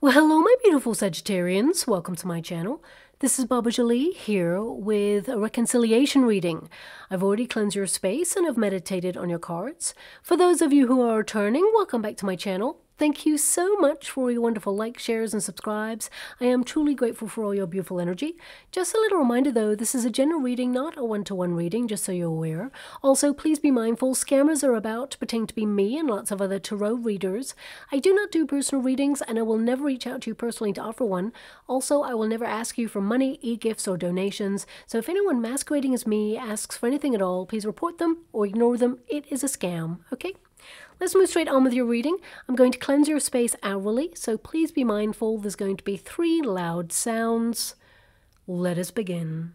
Well, hello my beautiful Sagittarians, welcome to my channel. This is Baba Jolie here with a reconciliation reading. I've already cleansed your space and have meditated on your cards. For those of you who are returning, welcome back to my channel. Thank you so much for your wonderful likes, shares, and subscribes. I am truly grateful for all your beautiful energy. Just a little reminder though, this is a general reading, not a one-to-one reading, just so you're aware. Also, please be mindful, scammers are about, pretending to be me and lots of other tarot readers. I do not do personal readings, and I will never reach out to you personally to offer one. Also, I will never ask you for money, e-gifts, or donations. So if anyone masquerading as me asks for anything at all, please report them or ignore them. It is a scam, okay? Let's move straight on with your reading. I'm going to cleanse your space hourly, so please be mindful. There's going to be 3 loud sounds. Let us begin.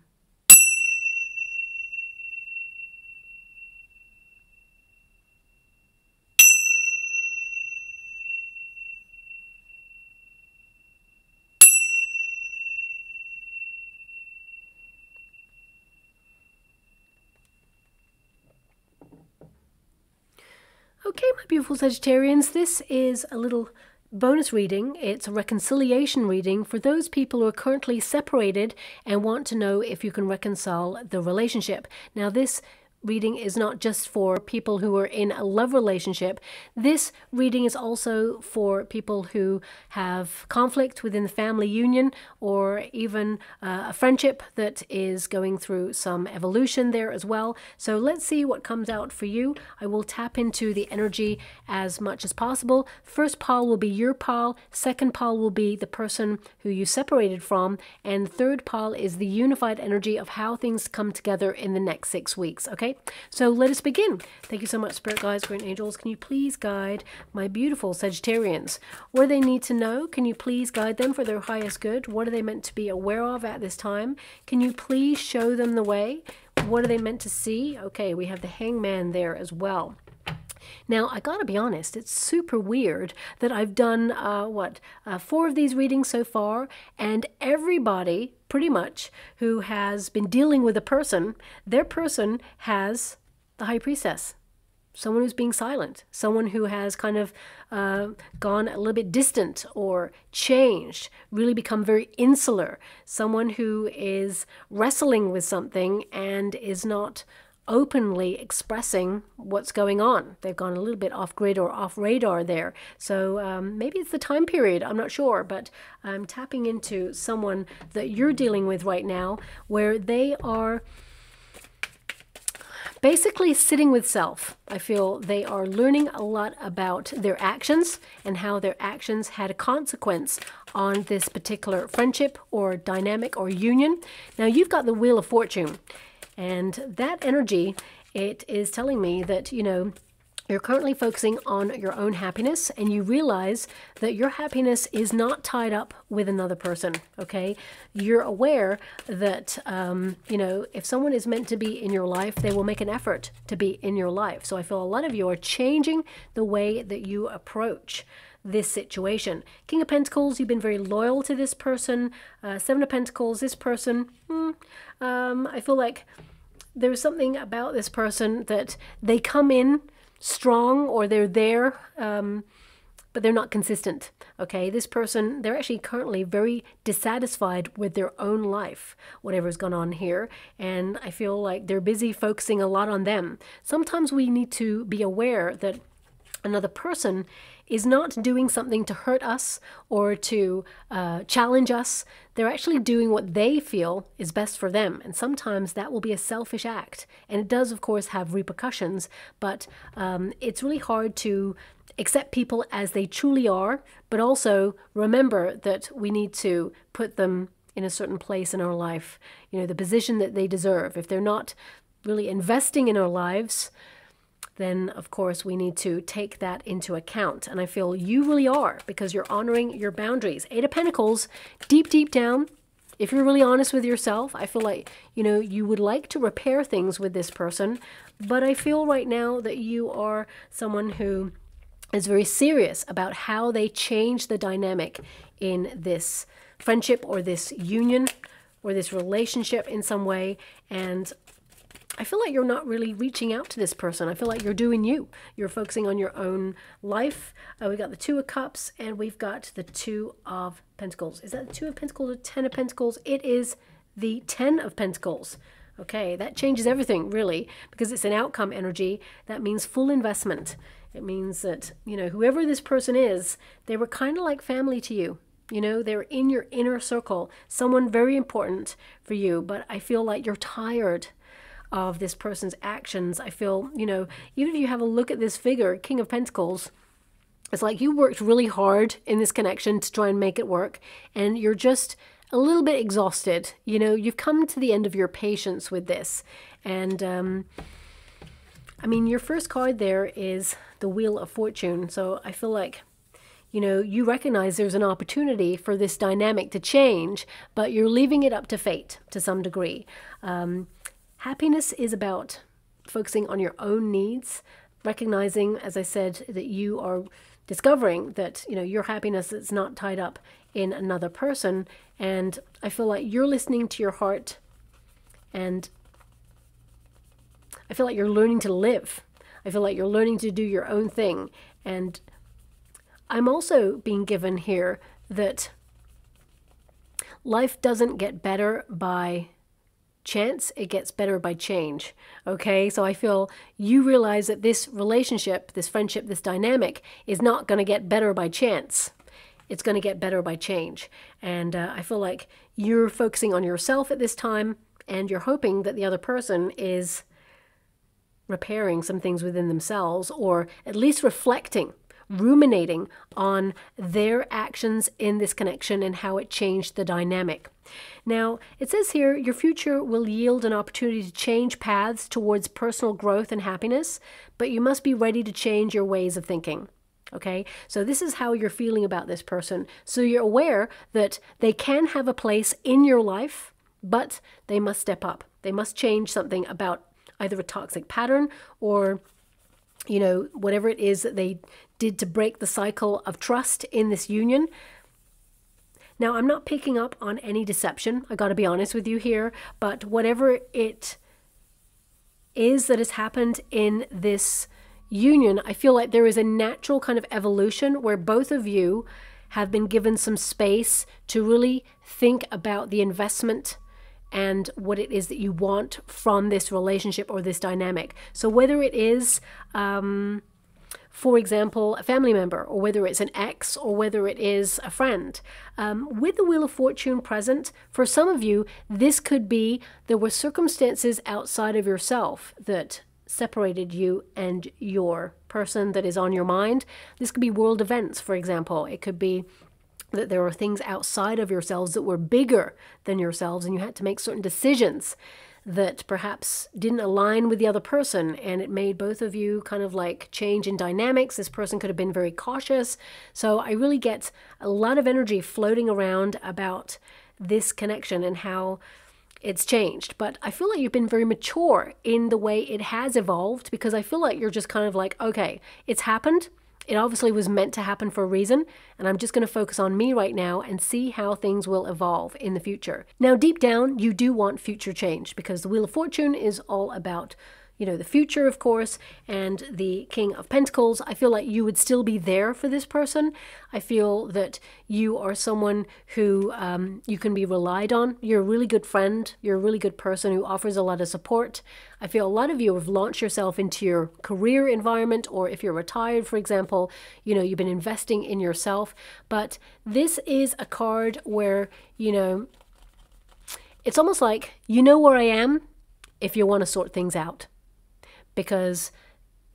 Okay, my beautiful Sagittarians, this is a little bonus reading. It's a reconciliation reading for those people who are currently separated and want to know if you can reconcile the relationship. Now, this reading is not just for people who are in a love relationship. This reading is also for people who have conflict within the family union, or even a friendship that is going through some evolution there as well. So let's see what comes out for you. I will tap into the energy as much as possible. First pile will be your pile, second pile will be the person who you separated from, and third pile is the unified energy of how things come together in the next 6 weeks, okay? So let us begin. Thank you so much, Spirit Guides, Great Angels. Can you please guide my beautiful Sagittarians? What do they need to know? Can you please guide them for their highest good? What are they meant to be aware of at this time? Can you please show them the way? What are they meant to see? Okay, we have the Hangman there as well. Now, I gotta be honest, it's super weird that I've done, 4 of these readings so far, and everybody, pretty much, who has been dealing with a person, their person has the High Priestess. Someone who's being silent, someone who has kind of gone a little bit distant or changed, really become very insular, someone who is wrestling with something and is not openly expressing what's going on. They've gone a little bit off grid or off radar there. So maybe it's the time period, I'm not sure, but I'm tapping into someone that you're dealing with right now where they are basically sitting with self. I feel they are learning a lot about their actions and how their actions had a consequence on this particular friendship or dynamic or union. Now, you've got the Wheel of Fortune. And that energy, it is telling me that, you know, you're currently focusing on your own happiness, and you realize that your happiness is not tied up with another person, okay? You're aware that, you know, if someone is meant to be in your life, they will make an effort to be in your life. So I feel a lot of you are changing the way that you approach this situation. King of Pentacles, you've been very loyal to this person. 7 of Pentacles, this person, I feel like there's something about this person that they come in strong, or they're there, but they're not consistent, okay? This person, they're actually currently very dissatisfied with their own life, whatever's gone on here, and I feel like they're busy focusing a lot on them. Sometimes we need to be aware that another person is not doing something to hurt us or to challenge us. They're actually doing what they feel is best for them. And sometimes that will be a selfish act. And it does, of course, have repercussions. But it's really hard to accept people as they truly are. But also remember that we need to put them in a certain place in our life. You know, the position that they deserve. If they're not really investing in our lives, then of course we need to take that into account. And I feel you really are, because you're honoring your boundaries. 8 of Pentacles, deep, deep down, if you're really honest with yourself, I feel like, you know, you would like to repair things with this person, but I feel right now that you are someone who is very serious about how they change the dynamic in this friendship or this union or this relationship in some way. And I feel like you're not really reaching out to this person. I feel like you're doing you. You're focusing on your own life. We've got the Two of Cups and we've got the Two of Pentacles. Is that the Two of Pentacles or Ten of Pentacles? It is the Ten of Pentacles. Okay, that changes everything, really, because it's an outcome energy. That means full investment. It means that, you know, whoever this person is, they were kind of like family to you. You know, they're in your inner circle, someone very important for you. But I feel like you're tired of this person's actions. I feel, you know, even if you have a look at this figure, King of Pentacles, it's like you worked really hard in this connection to try and make it work, and you're just a little bit exhausted. You know, you've come to the end of your patience with this. And I mean, your first card there is the Wheel of Fortune. So I feel like, you know, you recognize there's an opportunity for this dynamic to change, but you're leaving it up to fate to some degree. Happiness is about focusing on your own needs, recognizing, as I said, that you are discovering that, you know, your happiness is not tied up in another person. And I feel like you're listening to your heart, and I feel like you're learning to live. I feel like you're learning to do your own thing. And I'm also being given here that life doesn't get better by chance, it gets better by change. Okay, so I feel you realize that this relationship, this friendship, this dynamic is not going to get better by chance. It's going to get better by change. And I feel like you're focusing on yourself at this time, and you're hoping that the other person is repairing some things within themselves, or at least reflecting, ruminating on their actions in this connection and how it changed the dynamic. Now, it says here, your future will yield an opportunity to change paths towards personal growth and happiness, but you must be ready to change your ways of thinking. Okay, so this is how you're feeling about this person. So you're aware that they can have a place in your life, but they must step up. They must change something about either a toxic pattern or, you know, whatever it is that they did to break the cycle of trust in this union. Now, I'm not picking up on any deception. I got to be honest with you here, but whatever it is that has happened in this union, I feel like there is a natural kind of evolution where both of you have been given some space to really think about the investment and what it is that you want from this relationship or this dynamic. So whether it is, for example, a family member, or whether it's an ex, or whether it is a friend, with the Wheel of Fortune present, for some of you, this could be there were circumstances outside of yourself that separated you and your person that is on your mind. This could be world events, for example. It could be that there are things outside of yourselves that were bigger than yourselves, and you had to make certain decisions that perhaps didn't align with the other person, and it made both of you kind of like change in dynamics. This person could have been very cautious. So I really get a lot of energy floating around about this connection and how it's changed. But I feel like you've been very mature in the way it has evolved, because I feel like you're just kind of like, okay, it's happened. It obviously was meant to happen for a reason, and I'm just going to focus on me right now and see how things will evolve in the future. Now, deep down, you do want future change, because the Wheel of Fortune is all about, you know, the future, of course, and the King of Pentacles. I feel like you would still be there for this person. I feel that you are someone who you can be relied on. You're a really good friend. You're a really good person who offers a lot of support. I feel a lot of you have launched yourself into your career environment, or if you're retired, for example, you know, you've been investing in yourself. But this is a card where, you know, it's almost like, you know where I am if you want to sort things out. Because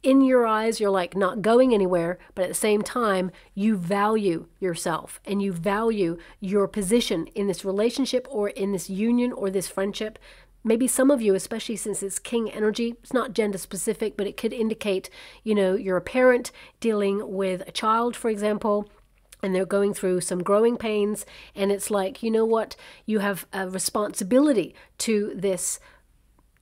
in your eyes, you're like not going anywhere, but at the same time, you value yourself and you value your position in this relationship or in this union or this friendship. Maybe some of you, especially since it's King energy, it's not gender specific, but it could indicate, you know, you're a parent dealing with a child, for example, and they're going through some growing pains. And it's like, you know what, you have a responsibility to this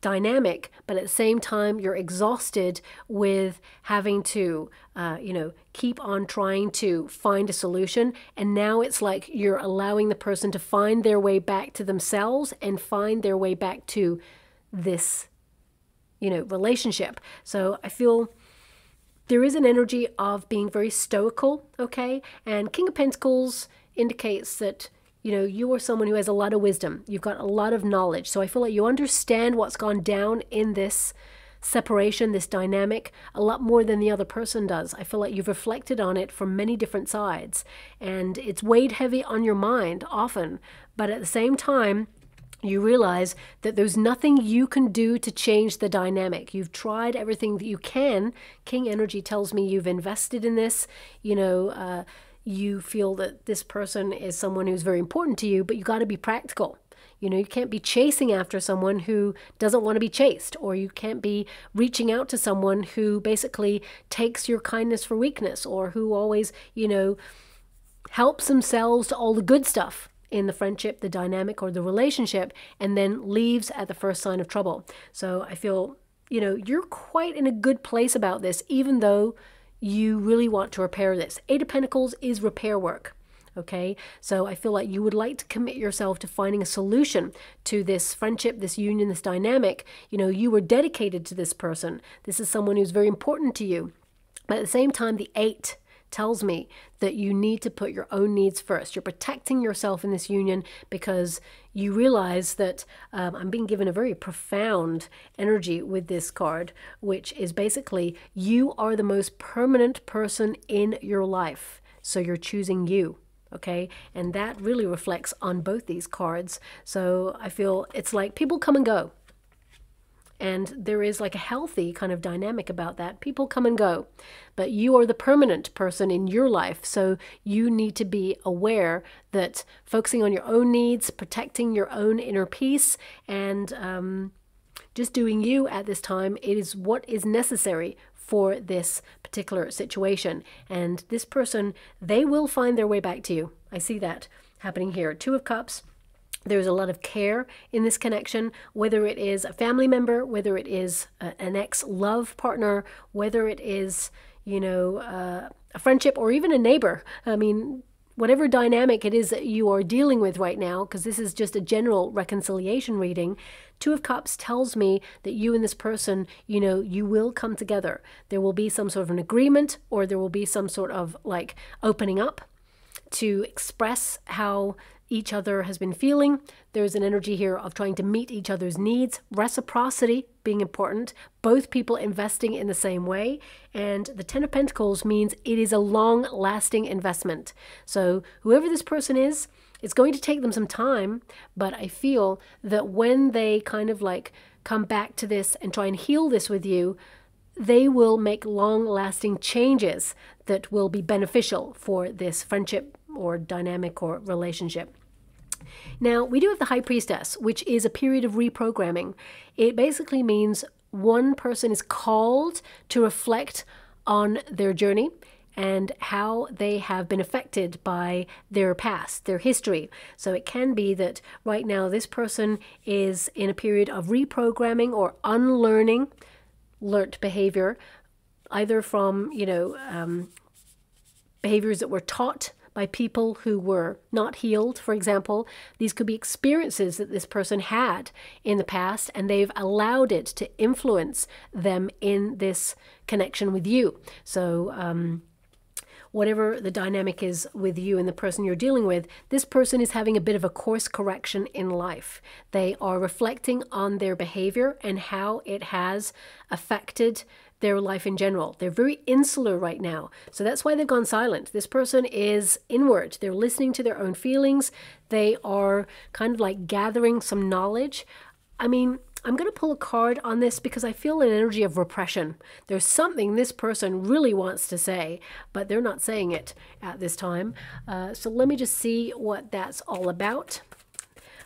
dynamic, but at the same time you're exhausted with having to you know, keep on trying to find a solution. And now it's like you're allowing the person to find their way back to themselves and find their way back to this relationship. So I feel there is an energy of being very stoical, okay? And King of Pentacles indicates that, you are someone who has a lot of wisdom. You've got a lot of knowledge. So I feel like you understand what's gone down in this separation, this dynamic, a lot more than the other person does. I feel like you've reflected on it from many different sides. And it's weighed heavy on your mind often. But at the same time, you realize that there's nothing you can do to change the dynamic. You've tried everything that you can. King energy tells me you've invested in this. You feel that this person is someone who's very important to you, but you got to be practical. You can't be chasing after someone who doesn't want to be chased, or you can't be reaching out to someone who basically takes your kindness for weakness, or who always, helps themselves to all the good stuff in the friendship, the dynamic, or the relationship, and then leaves at the first sign of trouble. So I feel, you're quite in a good place about this, even though you really want to repair this. Eight of Pentacles is repair work. Okay, so I feel like you would like to commit yourself to finding a solution to this friendship, this union, this dynamic. You were dedicated to this person. This is someone who's very important to you. But at the same time, the 8 tells me that you need to put your own needs first. You're protecting yourself in this union because you realize that I'm being given a very profound energy with this card, which is basically you are the most permanent person in your life. So you're choosing you. Okay, and that really reflects on both these cards. So I feel it's like people come and go. And there is like a healthy kind of dynamic about that. People come and go, but you are the permanent person in your life. So you need to be aware that focusing on your own needs, protecting your own inner peace, and just doing you at this time, it is what is necessary for this particular situation. And this person, they will find their way back to you. I see that happening here. 2 of Cups. There's a lot of care in this connection, whether it is a family member, whether it is an ex-love partner, whether it is, a friendship, or even a neighbor. I mean, whatever dynamic it is that you are dealing with right now, because this is just a general reconciliation reading, 2 of Cups tells me that you and this person, you will come together. There will be some sort of an agreement, or there will be some sort of like opening up to express how each other has been feeling. There's an energy here of trying to meet each other's needs, reciprocity being important, both people investing in the same way. And the 10 of Pentacles means it is a long-lasting investment. So whoever this person is, it's going to take them some time, but I feel that when they kind of like come back to this and try and heal this with you, they will make long-lasting changes that will be beneficial for this friendship or dynamic or relationship. Now, we do have the High Priestess, which is a period of reprogramming. It basically means one person is called to reflect on their journey and how they have been affected by their past, their history. So it can be that right now this person is in a period of reprogramming or unlearning learnt behavior, either from, behaviors that were taught by people who were not healed, for example. These could be experiences that this person had in the past, and they've allowed it to influence them in this connection with you. So whatever the dynamic is with you and the person you're dealing with, this person is having a bit of a course correction in life. They are reflecting on their behavior and how it has affected their life in general. They're very insular right now. So that's why they've gone silent. This person is inward. They're listening to their own feelings. They are kind of like gathering some knowledge. I mean, I'm going to pull a card on this because I feel an energy of repression. There's something this person really wants to say, but they're not saying it at this time. So let me just see what that's all about.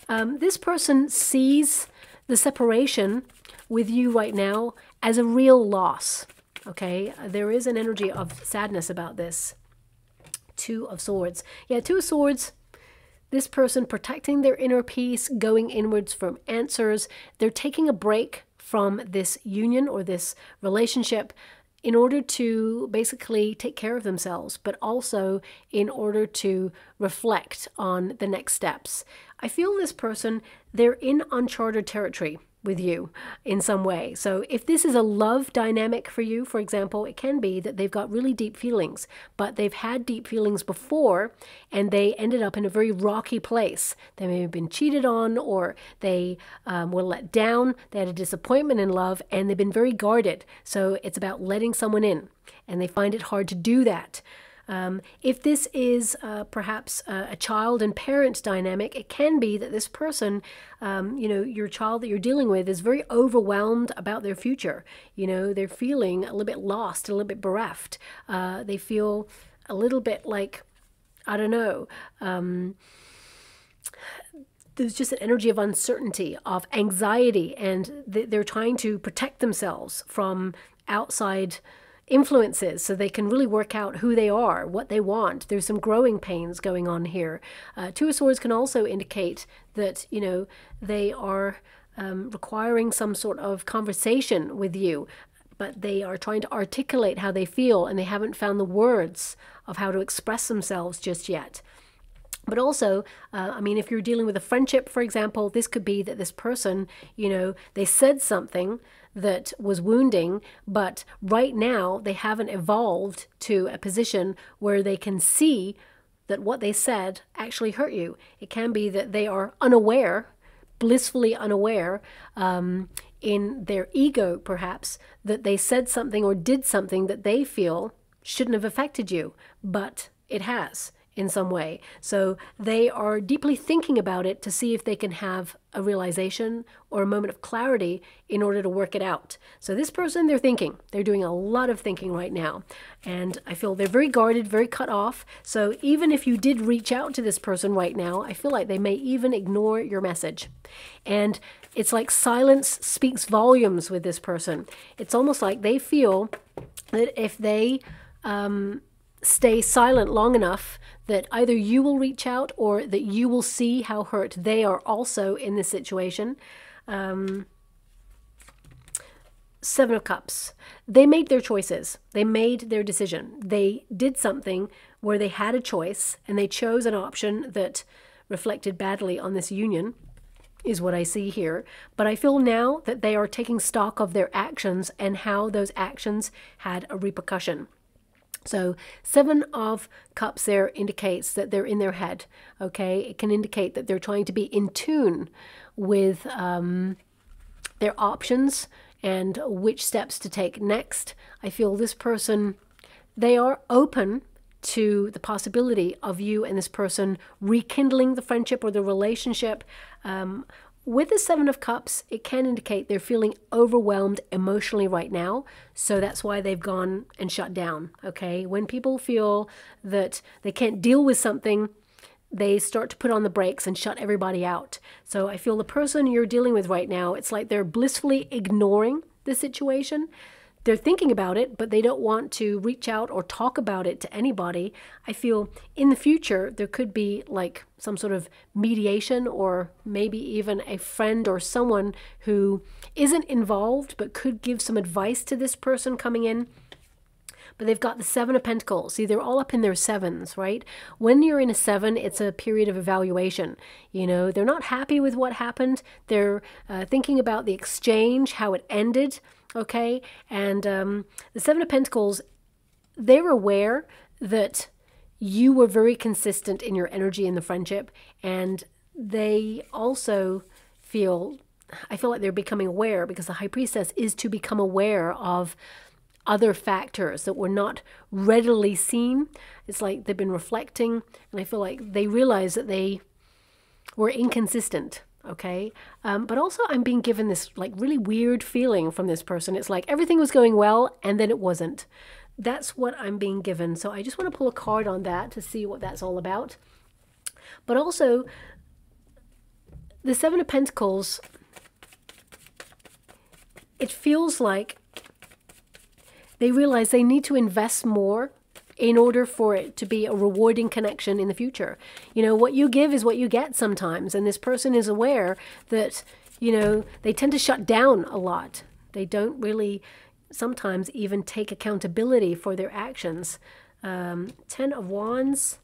This person sees the separation with you right now as a real loss. Okay, there is an energy of sadness about this. 2 of Swords. Yeah, 2 of Swords. This person protecting their inner peace, going inwards from answers. They're taking a break from this union or this relationship in order to basically take care of themselves, but also in order to reflect on the next steps. I feel this person, they're in uncharted territory with you in some way. So if this is a love dynamic for you, for example, it can be that they've got really deep feelings, but they've had deep feelings before and they ended up in a very rocky place. They may have been cheated on, or they were let down. They had a disappointment in love and they've been very guarded. So it's about letting someone in, and they find it hard to do that. If this is perhaps a child and parent dynamic, it can be that this person, your child that you're dealing with, is very overwhelmed about their future. They're feeling a little bit lost, a little bit bereft. They feel a little bit like, I don't know, there's just an energy of uncertainty, of anxiety, and they're trying to protect themselves from outside influences so they can really work out who they are, what they want. There's some growing pains going on here. Two of Swords can also indicate that, they are requiring some sort of conversation with you, but they are trying to articulate how they feel and they haven't found the words of how to express themselves just yet. But also, if you're dealing with a friendship, for example, this could be that this person, they said something that was wounding, but right now they haven't evolved to a position where they can see that what they said actually hurt you. It can be that they are unaware, blissfully unaware, in their ego perhaps, that they said something or did something that they feel shouldn't have affected you, but it has in some way. So they are deeply thinking about it to see if they can have a realization or a moment of clarity in order to work it out. So this person, they're thinking. They're doing a lot of thinking right now. And I feel they're very guarded, very cut off. So even if you did reach out to this person right now, I feel like they may even ignore your message. And it's like silence speaks volumes with this person. It's almost like they feel that if they stay silent long enough, that either you will reach out or that you will see how hurt they are also in this situation. Seven of Cups. They made their choices. They made their decision. They did something where they had a choice and they chose an option that reflected badly on this union, is what I see here. But I feel now that they are taking stock of their actions and how those actions had a repercussion. So Seven of Cups there indicates that they're in their head, okay? It can indicate that they're trying to be in tune with their options and which steps to take next. I feel this person, they are open to the possibility of you and this person rekindling the friendship or the relationship. With the Seven of Cups, it can indicate they're feeling overwhelmed emotionally right now. So that's why they've gone and shut down, okay? When people feel that they can't deal with something, they start to put on the brakes and shut everybody out. So I feel the person you're dealing with right now, it's like they're blissfully ignoring the situation. They're thinking about it, but they don't want to reach out or talk about it to anybody. I feel in the future, there could be like some sort of mediation or maybe even a friend or someone who isn't involved but could give some advice to this person coming in. But they've got the Seven of Pentacles. See, they're all up in their sevens, right? When you're in a seven, it's a period of evaluation. They're not happy with what happened. They're thinking about the exchange, how it ended. Okay, and the Seven of Pentacles, they're aware that you were very consistent in your energy in the friendship, and they also feel, I feel like they're becoming aware, because the High Priestess is to become aware of other factors that were not readily seen. It's like they've been reflecting, and I feel like they realize that they were inconsistent. Okay, but also I'm being given this like really weird feeling from this person. It's like everything was going well and then it wasn't. That's what I'm being given. So I just want to pull a card on that to see what that's all about. But also the Seven of Pentacles, it feels like they realize they need to invest more in order for it to be a rewarding connection in the future. What you give is what you get sometimes. And this person is aware that, they tend to shut down a lot. They don't really sometimes even take accountability for their actions. 10 of Wands,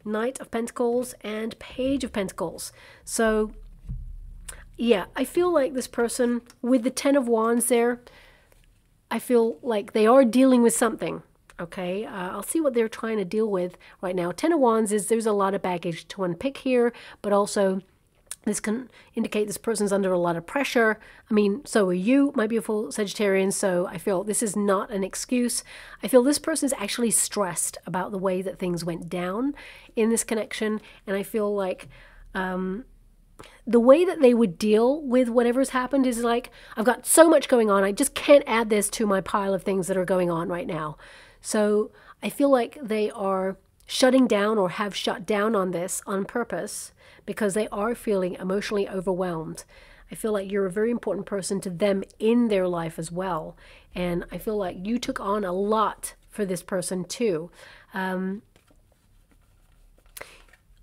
Knight of Pentacles and Page of Pentacles. So yeah, I feel like this person with the Ten of Wands there, I feel like they are dealing with something. Okay, I'll see what they're trying to deal with right now. Ten of Wands is there's a lot of baggage to unpick here, but also this can indicate this person's under a lot of pressure. I mean, so are you, my beautiful Sagittarians. So I feel this is not an excuse. I feel this person is actually stressed about the way that things went down in this connection. And I feel like the way that they would deal with whatever's happened is like, I've got so much going on. I just can't add this to my pile of things that are going on right now. So I feel like they are shutting down or have shut down on this on purpose because they are feeling emotionally overwhelmed. I feel like you're a very important person to them in their life as well. And I feel like you took on a lot for this person too.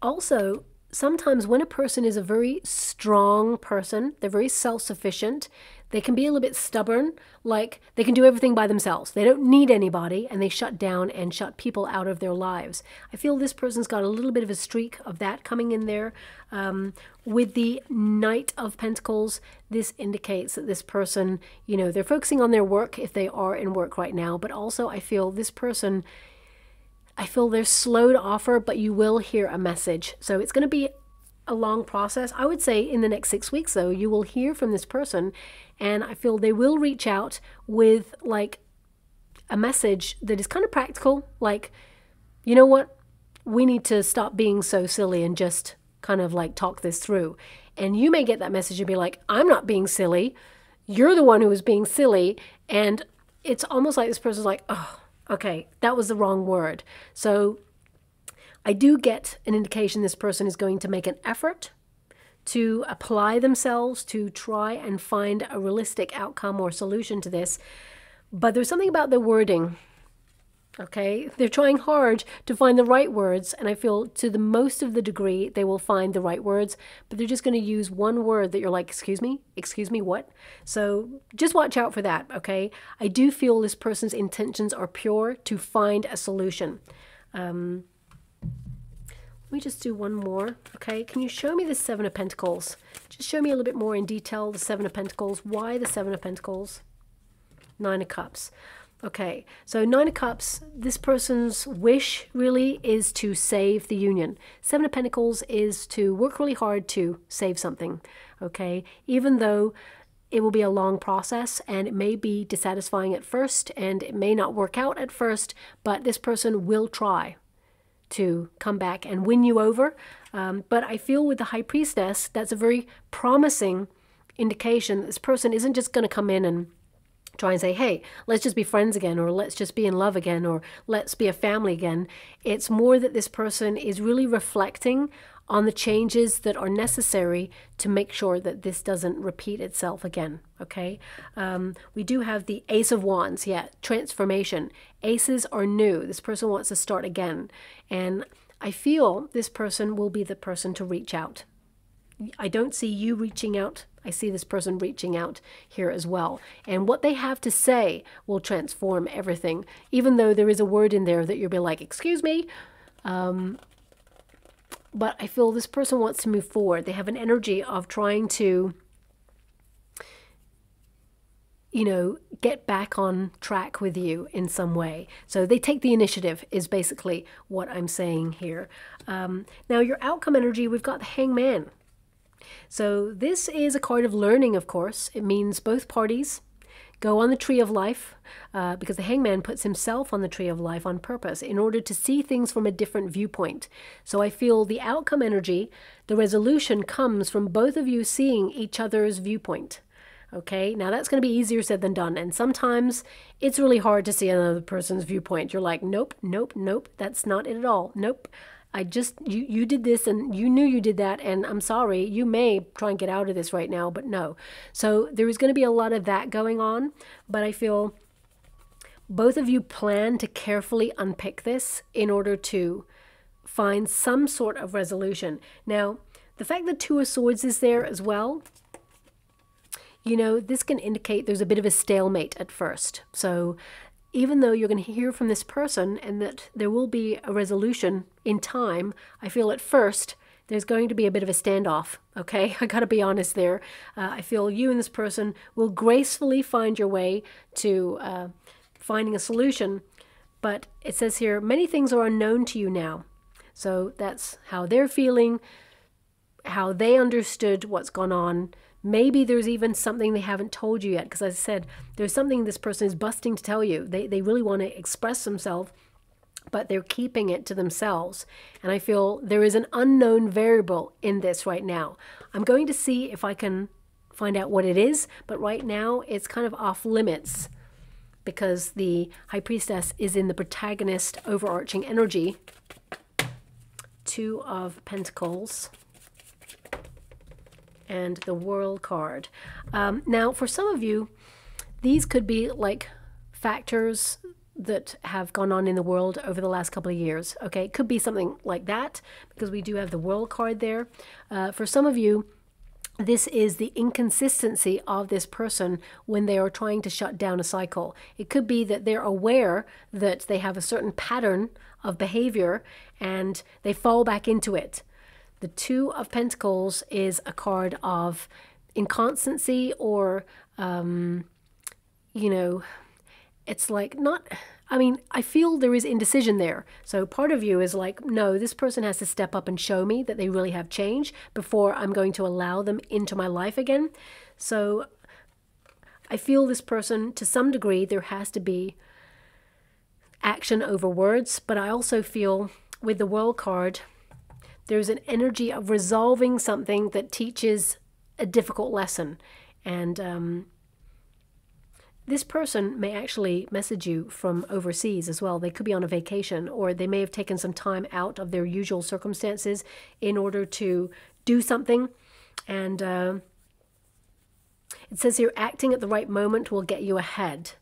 Also, sometimes when a person is a very strong person, they're very self-sufficient, they can be a little bit stubborn, like they can do everything by themselves. They don't need anybody, and they shut down and shut people out of their lives. I feel this person's got a little bit of a streak of that coming in there. With the Knight of Pentacles, this indicates that this person, you know, they're focusing on their work if they are in work right now, but also I feel this person, I feel they're slow to offer, but you will hear a message. So it's going to be a long process. I would say in the next 6 weeks, though, you will hear from this person, and I feel they will reach out with like a message that is kind of practical. Like, you know what? We need to stop being so silly and just kind of like talk this through. And you may get that message and be like, I'm not being silly. You're the one who is being silly. And it's almost like this person's like, oh, okay, that was the wrong word. So I do get an indication this person is going to make an effort to apply themselves to try and find a realistic outcome or solution to this. But there's something about the wording, okay? They're trying hard to find the right words, and I feel to the most of the degree they will find the right words, but they're just going to use one word that you're like, excuse me, what? So just watch out for that, okay? I do feel this person's intentions are pure to find a solution. Let me just do one more, okay? Can you show me the Seven of Pentacles? Just show me a little bit more in detail, the Seven of Pentacles. Why the Seven of Pentacles? Nine of Cups. Okay, so Nine of Cups, this person's wish really is to save the union. Seven of Pentacles is to work really hard to save something, okay? Even though it will be a long process and it may be dissatisfying at first and it may not work out at first, but this person will try to come back and win you over. But I feel with the High Priestess, that's a very promising indication that this person isn't just going to come in and try and say, hey, let's just be friends again, or let's just be in love again, or let's be a family again. It's more that this person is really reflecting on the changes that are necessary to make sure that this doesn't repeat itself again, okay? We do have the Ace of Wands, yeah, transformation. Aces are new. This person wants to start again. And I feel this person will be the person to reach out. I don't see you reaching out. I see this person reaching out here as well. And what they have to say will transform everything, even though there is a word in there that you'll be like, excuse me. But I feel this person wants to move forward. They have an energy of trying to, you know, get back on track with you in some way. So they take the initiative is basically what I'm saying here. Now your outcome energy, we've got the Hangman. So this is a card of learning, of course. It means both parties go on the tree of life, because the Hangman puts himself on the tree of life on purpose in order to see things from a different viewpoint. So I feel the outcome energy, the resolution comes from both of you seeing each other's viewpoint. Okay, now that's going to be easier said than done. And sometimes it's really hard to see another person's viewpoint. You're like, nope, nope, nope, that's not it at all. Nope. You did this and you knew you did that, and I'm sorry, you may try and get out of this right now, but no. So there is going to be a lot of that going on, but I feel both of you plan to carefully unpick this in order to find some sort of resolution. Now, the fact that Two of Swords is there as well, you know, this can indicate there's a bit of a stalemate at first. So even though you're going to hear from this person and that there will be a resolution in time, I feel at first there's going to be a bit of a standoff, okay? I got to be honest there. I feel you and this person will gracefully find your way to finding a solution, but it says here, many things are unknown to you now. So that's how they're feeling, how they understood what's gone on. Maybe there's even something they haven't told you yet, because as I said, there's something this person is busting to tell you. They really want to express themselves, but they're keeping it to themselves. And I feel there is an unknown variable in this right now. I'm going to see if I can find out what it is, but right now it's kind of off limits because the High Priestess is in the protagonist overarching energy. 2 of Pentacles. And the World card. Now, for some of you, these could be like factors that have gone on in the world over the last couple of years. Okay, it could be something like that because we do have the World card there. For some of you, this is the inconsistency of this person when they are trying to shut down a cycle. It could be that they're aware that they have a certain pattern of behavior and they fall back into it. The 2 of Pentacles is a card of inconstancy or, you know, it's like not, I mean, I feel there is indecision there. So part of you is like, no, this person has to step up and show me that they really have changed before I'm going to allow them into my life again. So I feel this person, to some degree, there has to be action over words, but I also feel with the World card, there's an energy of resolving something that teaches a difficult lesson. And this person may actually message you from overseas as well. They could be on a vacation, or they may have taken some time out of their usual circumstances in order to do something. And it says here, acting at the right moment will get you ahead.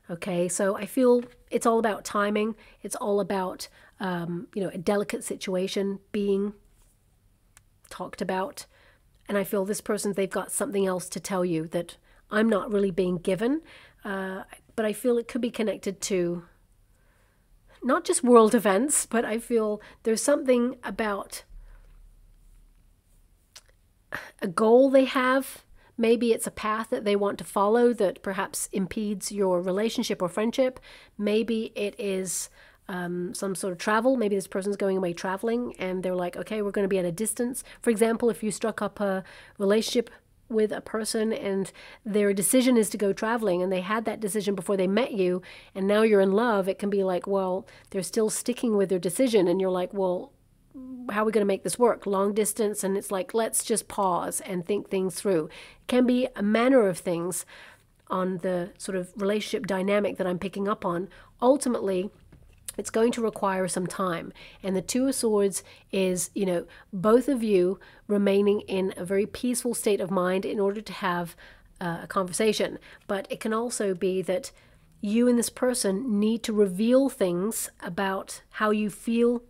Okay, so I feel it's all about timing. It's all about you know, a delicate situation being talked about. And I feel this person, they've got something else to tell you that I'm not really being given. But I feel it could be connected to not just world events, but I feel there's something about a goal they have. Maybe it's a path that they want to follow that perhaps impedes your relationship or friendship. Maybe it is some sort of travel. Maybe this person's going away traveling and they're like, okay, we're going to be at a distance. For example, if you struck up a relationship with a person and their decision is to go traveling and they had that decision before they met you and now you're in love, it can be like, well, they're still sticking with their decision and you're like, well, how are we going to make this work? Long distance. And it's like, let's just pause and think things through. It can be a manner of things on the sort of relationship dynamic that I'm picking up on. Ultimately, it's going to require some time. And the 2 of Swords is, you know, both of you remaining in a very peaceful state of mind in order to have a conversation. But it can also be that you and this person need to reveal things about how you feel,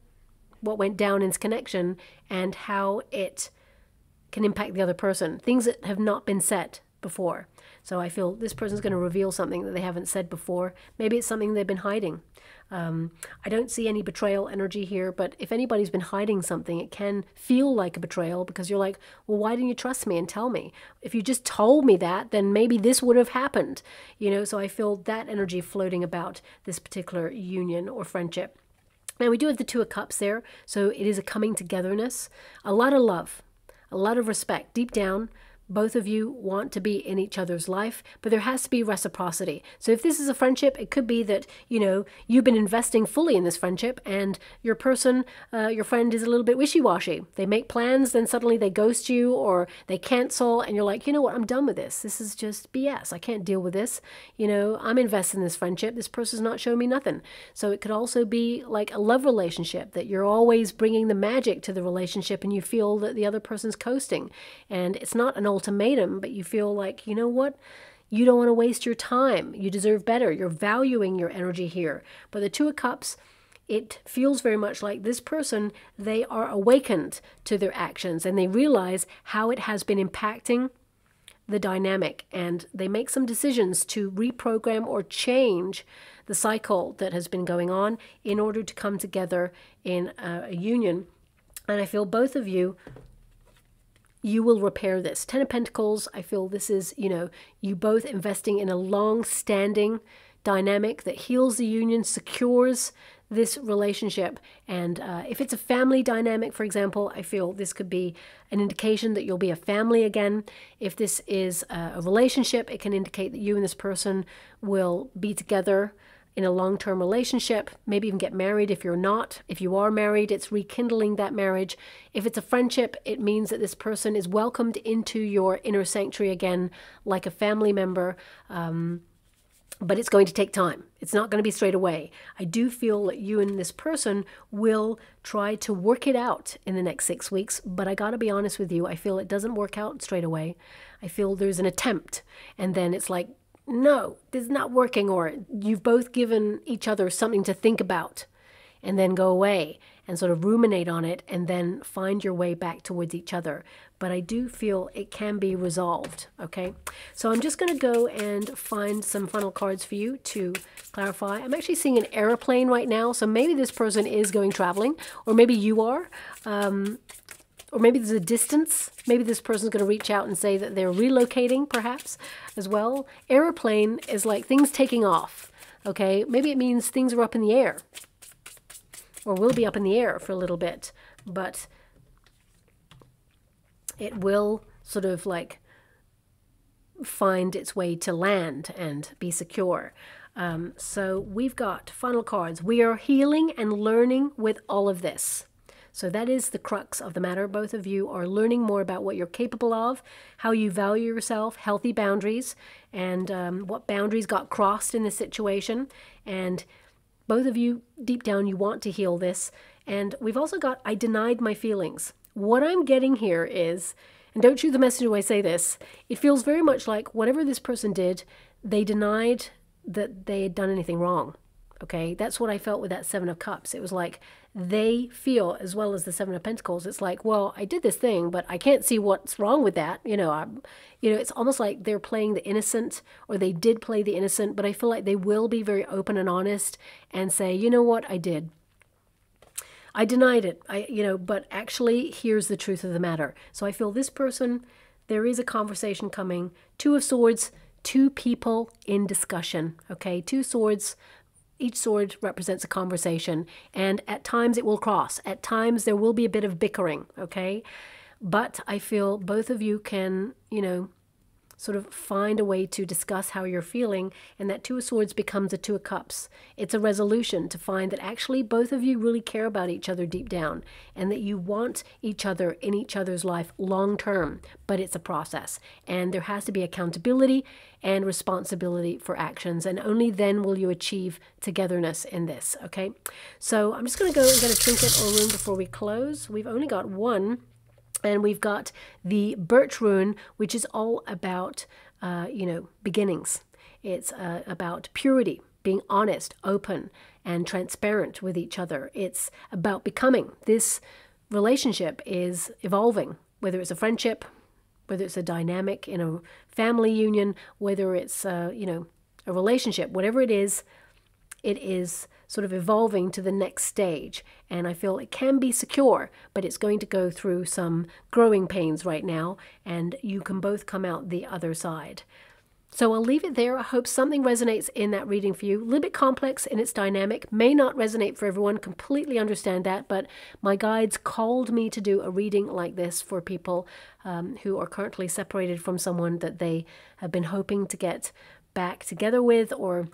what went down in this connection, and how it can impact the other person. Things that have not been said before. So I feel this person's going to reveal something that they haven't said before. Maybe it's something they've been hiding. I don't see any betrayal energy here, but if anybody's been hiding something, it can feel like a betrayal because you're like, well, why didn't you trust me and tell me? If you just told me that, then maybe this would have happened. You know, so I feel that energy floating about this particular union or friendship. Now, we do have the 2 of Cups there, so it is a coming togetherness, a lot of love, a lot of respect. Deep down, both of you want to be in each other's life, but there has to be reciprocity. So if this is a friendship, it could be that, you know, you've been investing fully in this friendship and your person, your friend is a little bit wishy-washy. They make plans, then suddenly they ghost you or they cancel and you're like, you know what, I'm done with this. This is just BS. I can't deal with this. You know, I'm invested in this friendship. This person's not showing me nothing. So it could also be like a love relationship that you're always bringing the magic to the relationship and you feel that the other person's coasting. And it's not an ultimatum, but you feel like, you know what? You don't want to waste your time. You deserve better. You're valuing your energy here. But the 2 of Cups, it feels very much like this person, they are awakened to their actions and they realize how it has been impacting the dynamic, and they make some decisions to reprogram or change the cycle that has been going on in order to come together in a union. And I feel both of you will repair this. Ten of Pentacles, I feel this is, you both investing in a long-standing dynamic that heals the union, secures this relationship. And if it's a family dynamic, for example, I feel this could be an indication that you'll be a family again. If this is a relationship, it can indicate that you and this person will be together in a long-term relationship, maybe even get married if you're not. If you are married, it's rekindling that marriage. If it's a friendship, it means that this person is welcomed into your inner sanctuary again, like a family member. But it's going to take time. It's not going to be straight away. I do feel that you and this person will try to work it out in the next 6 weeks, but I got to be honest with you, I feel it doesn't work out straight away. I feel there's an attempt, and then it's like, no, this is not working, or you've both given each other something to think about, and then go away and sort of ruminate on it, and then find your way back towards each other. But I do feel it can be resolved, okay? So I'm just going to go and find some final cards for you to clarify. I'm actually seeing an airplane right now, so maybe this person is going traveling, or maybe you are, or maybe there's a distance. Maybe this person's going to reach out and say that they're relocating, perhaps, as well. Airplane is like things taking off, okay? Maybe it means things are up in the air, or will be up in the air for a little bit, but it will sort of like find its way to land and be secure. So we've got final cards. We are healing and learning with all of this. So that is the crux of the matter. Both of you are learning more about what you're capable of, how you value yourself, healthy boundaries, and what boundaries got crossed in this situation. And both of you, deep down, you want to heal this. And we've also got, I denied my feelings. What I'm getting here is, and don't shoot the messenger when I say this, it feels very much like whatever this person did, they denied that they had done anything wrong. Okay, that's what I felt with that Seven of Cups. It was like they feel, as well as the Seven of Pentacles, it's like, well, I did this thing, but I can't see what's wrong with that. It's almost like they're playing the innocent, or they did play the innocent, but I feel like they will be very open and honest and say, you know what, I did. I denied it, but actually, here's the truth of the matter. So I feel this person, there is a conversation coming. Two of Swords, two people in discussion, okay? Two swords. Each sword represents a conversation, and at times it will cross. At times there will be a bit of bickering, okay? But I feel both of you can, sort of find a way to discuss how you're feeling, and that Two of Swords becomes a Two of Cups. It's a resolution to find that actually both of you really care about each other deep down, and that you want each other in each other's life long term, but it's a process. And there has to be accountability and responsibility for actions, and only then will you achieve togetherness in this, okay? So I'm just going to go and get a trinket or rune before we close. We've only got one. And we've got the Birch Rune, which is all about, beginnings. It's about purity, being honest, open, and transparent with each other. It's about becoming. This relationship is evolving, whether it's a friendship, whether it's a dynamic in a family union, whether it's, a relationship, whatever it is sort of evolving to the next stage. And I feel it can be secure, but it's going to go through some growing pains right now, and you can both come out the other side. So I'll leave it there. I hope something resonates in that reading for you. A little bit complex in its dynamic, may not resonate for everyone, completely understand that, but my guides called me to do a reading like this for people who are currently separated from someone that they have been hoping to get back together with, or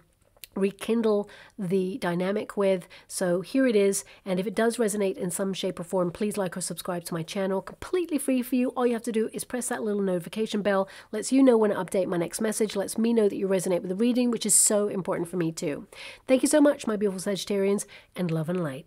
rekindle the dynamic with. So here it is, and if it does resonate in some shape or form, please like or subscribe to my channel. Completely free for you. All you have to do is press that little notification bell. Lets you know when I update my next message, lets me know that you resonate with the reading, which is so important for me too. Thank you so much, my beautiful Sagittarians, and love and light.